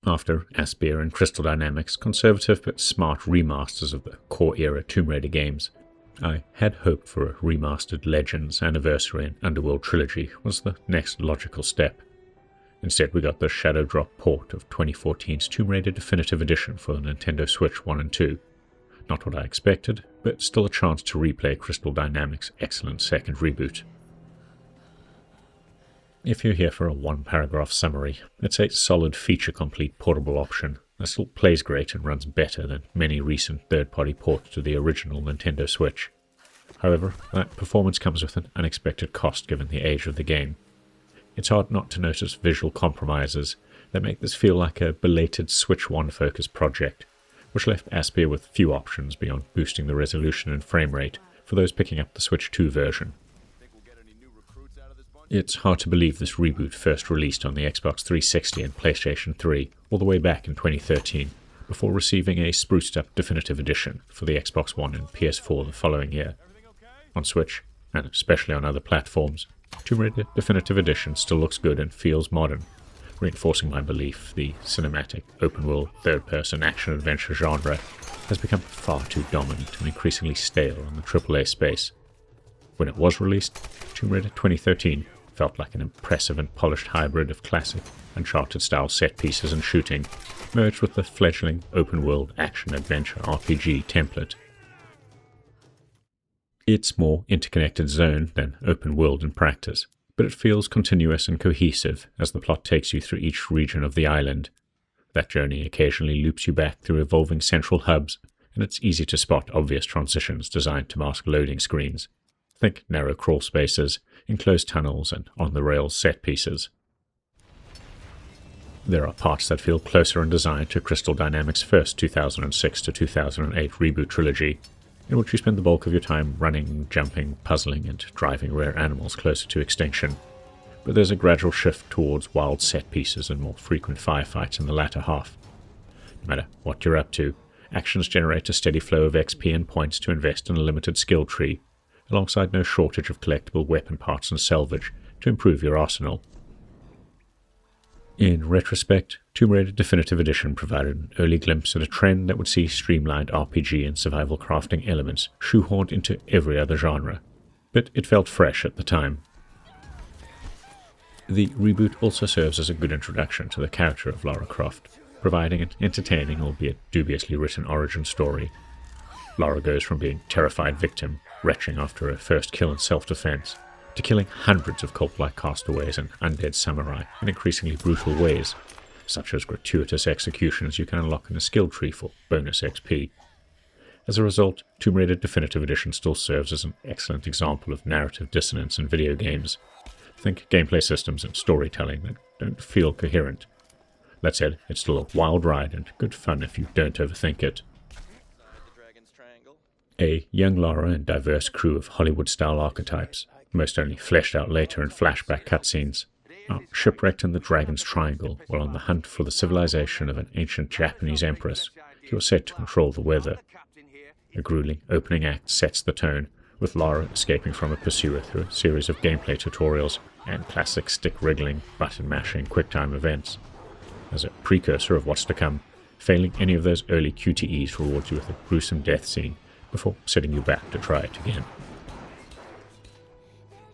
After Aspyr and Crystal Dynamics' conservative but smart remasters of the core-era Tomb Raider games, I had hoped for a remastered Legends, Anniversary and Underworld trilogy was the next logical step. Instead, we got the Shadow Drop port of 2014's Tomb Raider Definitive Edition for the Nintendo Switch 1 and 2. Not what I expected, but still a chance to replay Crystal Dynamics' excellent second reboot. If you're here for a one-paragraph summary, it's a solid feature-complete portable option that still plays great and runs better than many recent third-party ports to the original Nintendo Switch. However, that performance comes with an unexpected cost given the age of the game. It's hard not to notice visual compromises that make this feel like a belated Switch 1 focused project, which left Aspyr with few options beyond boosting the resolution and frame rate for those picking up the Switch 2 version. It's hard to believe this reboot first released on the Xbox 360 and PlayStation 3 all the way back in 2013, before receiving a spruced up definitive edition for the Xbox One and PS4 the following year. On Switch, and especially on other platforms, Tomb Raider Definitive Edition still looks good and feels modern, reinforcing my belief the cinematic, open-world, third-person action-adventure genre has become far too dominant and increasingly stale in the AAA space. When it was released, Tomb Raider 2013 felt like an impressive and polished hybrid of classic Uncharted-style set-pieces and shooting, merged with the fledgling open-world action-adventure RPG template. It's more interconnected zone than open-world in practice, but it feels continuous and cohesive as the plot takes you through each region of the island. That journey occasionally loops you back through evolving central hubs, and it's easy to spot obvious transitions designed to mask loading screens. Think narrow crawl spaces, enclosed tunnels, and on-the-rails set pieces. There are parts that feel closer in design to Crystal Dynamics' first 2006 to 2008 reboot trilogy, in which you spend the bulk of your time running, jumping, puzzling, and driving rare animals closer to extinction. But there's a gradual shift towards wild set pieces and more frequent firefights in the latter half. No matter what you're up to, actions generate a steady flow of XP and points to invest in a limited skill tree, alongside no shortage of collectible weapon parts and salvage to improve your arsenal. In retrospect, Tomb Raider Definitive Edition provided an early glimpse at a trend that would see streamlined RPG and survival crafting elements shoehorned into every other genre, but it felt fresh at the time. The reboot also serves as a good introduction to the character of Lara Croft, providing an entertaining, albeit dubiously written origin story. Lara goes from being a terrified victim, retching after her first kill in self-defense, to killing hundreds of cult-like castaways and undead samurai in increasingly brutal ways, such as gratuitous executions you can unlock in a skill tree for bonus XP. As a result, Tomb Raider Definitive Edition still serves as an excellent example of narrative dissonance in video games. Think gameplay systems and storytelling that don't feel coherent. That said, it's still a wild ride and good fun if you don't overthink it. A young Lara and diverse crew of Hollywood-style archetypes, most only fleshed out later in flashback cutscenes, are shipwrecked in the Dragon's Triangle while on the hunt for the civilization of an ancient Japanese empress who was said to control the weather. A grueling opening act sets the tone, with Lara escaping from a pursuer through a series of gameplay tutorials and classic stick-wriggling, button-mashing QuickTime events. As a precursor of what's to come, failing any of those early QTEs rewards you with a gruesome death scene before setting you back to try it again.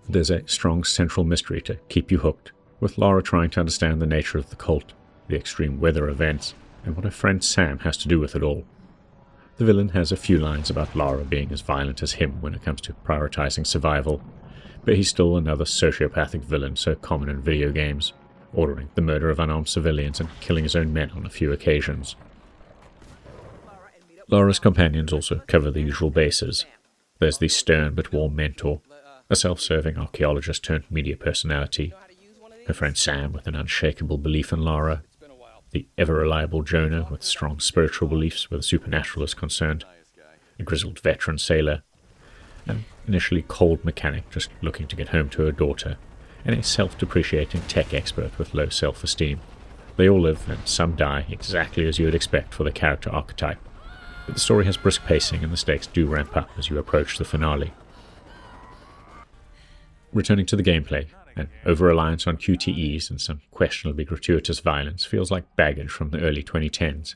There's a strong central mystery to keep you hooked, with Lara trying to understand the nature of the cult, the extreme weather events, and what her friend Sam has to do with it all. The villain has a few lines about Lara being as violent as him when it comes to prioritizing survival, but he's still another sociopathic villain so common in video games, ordering the murder of unarmed civilians and killing his own men on a few occasions. Lara's companions also cover the usual bases. There's the stern but warm mentor, a self-serving archaeologist turned media personality, her friend Sam with an unshakable belief in Lara, the ever-reliable Jonah with strong spiritual beliefs where the supernatural is concerned, a grizzled veteran sailor, an initially cold mechanic just looking to get home to her daughter, and a self-depreciating tech expert with low self-esteem. They all live, and some die, exactly as you would expect for the character archetype. But the story has brisk pacing and the stakes do ramp up as you approach the finale. Returning to the gameplay, An over-reliance on QTEs and some questionably gratuitous violence feels like baggage from the early 2010s.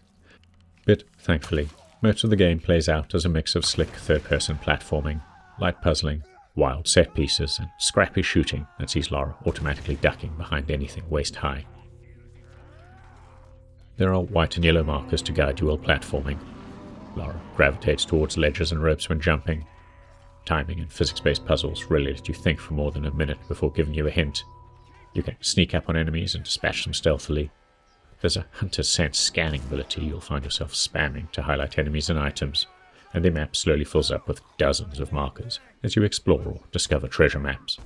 But, thankfully, most of the game plays out as a mix of slick third-person platforming, light puzzling, wild set pieces, and scrappy shooting that sees Lara automatically ducking behind anything waist-high. There are white and yellow markers to guide you while platforming. Lara gravitates towards ledges and ropes when jumping. Timing and physics-based puzzles rarely let you think for more than a minute before giving you a hint. You can sneak up on enemies and dispatch them stealthily. There's a hunter's sense scanning ability you'll find yourself spamming to highlight enemies and items, and the map slowly fills up with dozens of markers as you explore or discover treasure maps.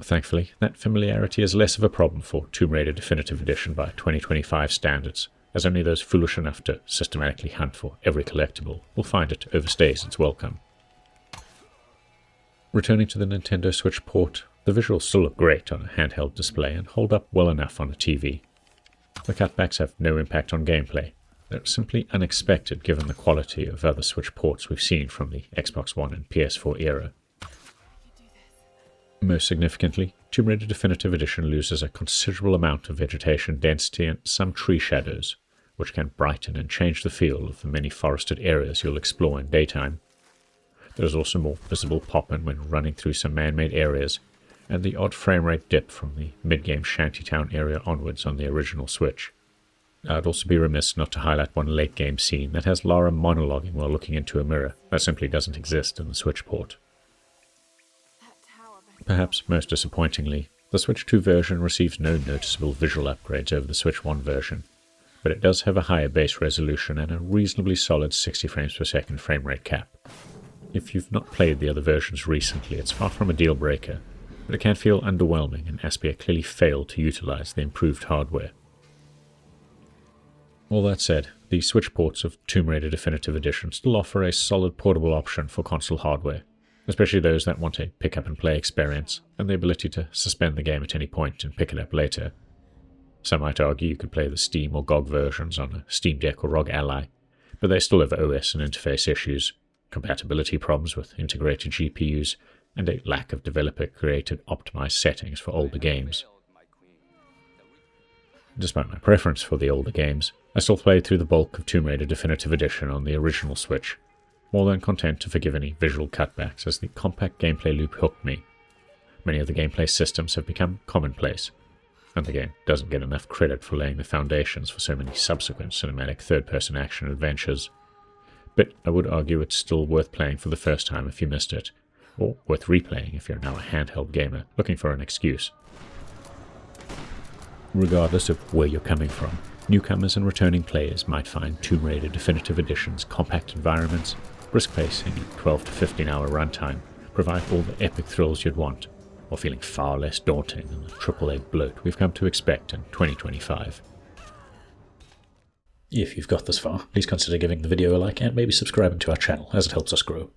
Thankfully, that familiarity is less of a problem for Tomb Raider Definitive Edition by 2025 standards, as only those foolish enough to systematically hunt for every collectible will find it overstays its welcome. Returning to the Nintendo Switch port, the visuals still look great on a handheld display and hold up well enough on a TV. The cutbacks have no impact on gameplay. They're simply unexpected given the quality of other Switch ports we've seen from the Xbox One and PS4 era. Most significantly, Tomb Raider Definitive Edition loses a considerable amount of vegetation density and some tree shadows, which can brighten and change the feel of the many forested areas you'll explore in daytime. There is also more visible pop-in when running through some man-made areas, and the odd frame rate dip from the mid-game shantytown area onwards on the original Switch. I'd also be remiss not to highlight one late-game scene that has Lara monologuing while looking into a mirror that simply doesn't exist in the Switch port. Perhaps most disappointingly, the Switch 2 version receives no noticeable visual upgrades over the Switch 1 version, but it does have a higher base resolution and a reasonably solid 60 frames per second frame rate cap. If you've not played the other versions recently, it's far from a deal breaker, but it can feel underwhelming, and Aspyr clearly failed to utilize the improved hardware. All that said, the Switch ports of Tomb Raider Definitive Edition still offer a solid portable option for console hardware, especially those that want a pick-up-and-play experience and the ability to suspend the game at any point and pick it up later. Some might argue you could play the Steam or GOG versions on a Steam Deck or ROG Ally, but they still have OS and interface issues, compatibility problems with integrated GPUs, and a lack of developer-created optimized settings for older games. Despite my preference for the older games, I still played through the bulk of Tomb Raider Definitive Edition on the original Switch, more than content to forgive any visual cutbacks as the compact gameplay loop hooked me. Many of the gameplay systems have become commonplace, and the game doesn't get enough credit for laying the foundations for so many subsequent cinematic third-person action adventures. But I would argue it's still worth playing for the first time if you missed it, or worth replaying if you're now a handheld gamer looking for an excuse. Regardless of where you're coming from, newcomers and returning players might find Tomb Raider Definitive Edition's compact environments, brisk pace, and 12 to 15 hour runtime provide all the epic thrills you'd want, while feeling far less daunting than the AAA bloat we've come to expect in 2025. If you've got this far, please consider giving the video a like and maybe subscribing to our channel as it helps us grow.